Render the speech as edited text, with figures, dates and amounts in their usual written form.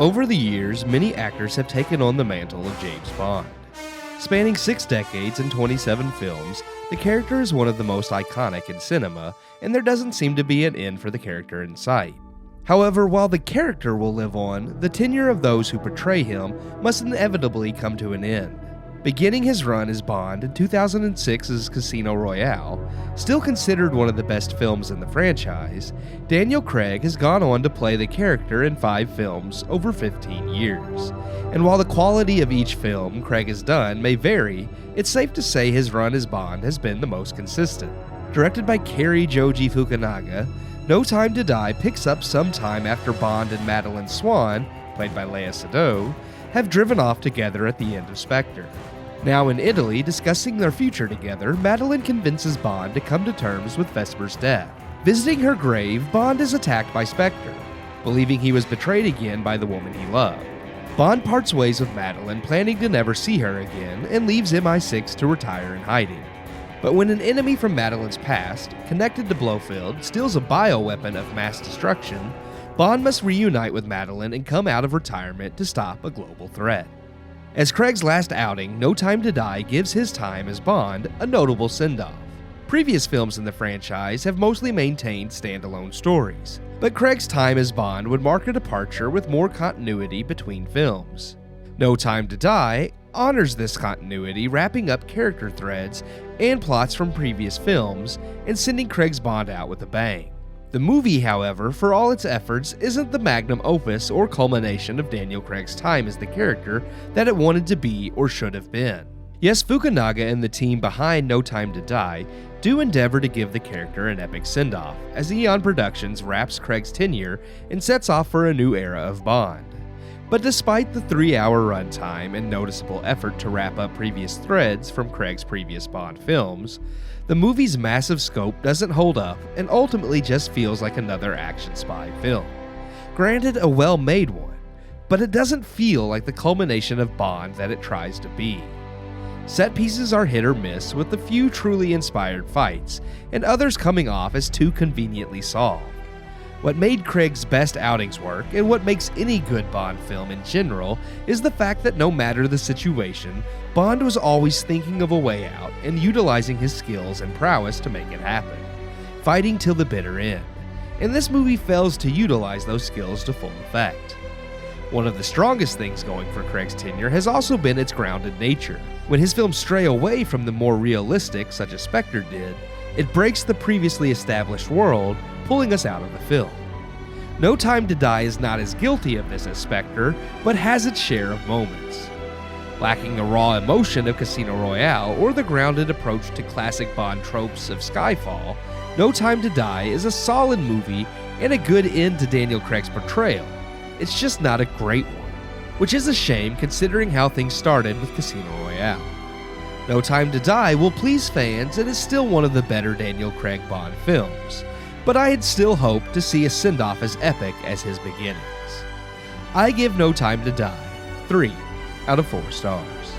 Over the years, many actors have taken on the mantle of James Bond. Spanning 6 decades and 27 films, the character is one of the most iconic in cinema, and there doesn't seem to be an end for the character in sight. However, while the character will live on, the tenure of those who portray him must inevitably come to an end. Beginning his run as Bond in 2006's Casino Royale, still considered one of the best films in the franchise, Daniel Craig has gone on to play the character in 5 films over 15 years. And while the quality of each film Craig has done may vary, it's safe to say his run as Bond has been the most consistent. Directed by Cary Joji Fukunaga, No Time to Die picks up some time after Bond and Madeleine Swann, played by Léa Seydoux, have driven off together at the end of Spectre. Now in Italy, discussing their future together, Madeleine convinces Bond to come to terms with Vesper's death. Visiting her grave, Bond is attacked by Spectre, believing he was betrayed again by the woman he loved. Bond parts ways with Madeleine, planning to never see her again, and leaves MI6 to retire in hiding. But when an enemy from Madeleine's past, connected to Blofeld, steals a bioweapon of mass destruction, Bond must reunite with Madeleine and come out of retirement to stop a global threat. As Craig's last outing, No Time to Die gives his time as Bond a notable send-off. Previous films in the franchise have mostly maintained standalone stories, but Craig's time as Bond would mark a departure with more continuity between films. No Time to Die honors this continuity, wrapping up character threads and plots from previous films and sending Craig's Bond out with a bang. The movie, however, for all its efforts, isn't the magnum opus or culmination of Daniel Craig's time as the character that it wanted to be or should have been. Yes, Fukunaga and the team behind No Time to Die do endeavor to give the character an epic send-off, as Eon Productions wraps Craig's tenure and sets off for a new era of Bond. But despite the 3-hour runtime and noticeable effort to wrap up previous threads from Craig's previous Bond films, the movie's massive scope doesn't hold up and ultimately just feels like another action spy film. Granted, a well-made one, but it doesn't feel like the culmination of Bond that it tries to be. Set pieces are hit or miss, with a few truly inspired fights, and others coming off as too conveniently solved. What made Craig's best outings work, and what makes any good Bond film in general, is the fact that no matter the situation, Bond was always thinking of a way out and utilizing his skills and prowess to make it happen, fighting till the bitter end. And this movie fails to utilize those skills to full effect. One of the strongest things going for Craig's tenure has also been its grounded nature. When his films stray away from the more realistic, such as Spectre did, it breaks the previously established world, pulling us out of the film. No Time to Die is not as guilty of this as Spectre, but has its share of moments. Lacking the raw emotion of Casino Royale or the grounded approach to classic Bond tropes of Skyfall, No Time to Die is a solid movie and a good end to Daniel Craig's portrayal. It's just not a great one, which is a shame considering how things started with Casino Royale. No Time to Die will please fans and is still one of the better Daniel Craig Bond films, but I'd still hope to see a send-off as epic as his beginnings. I give No Time to Die 3 out of 4 stars.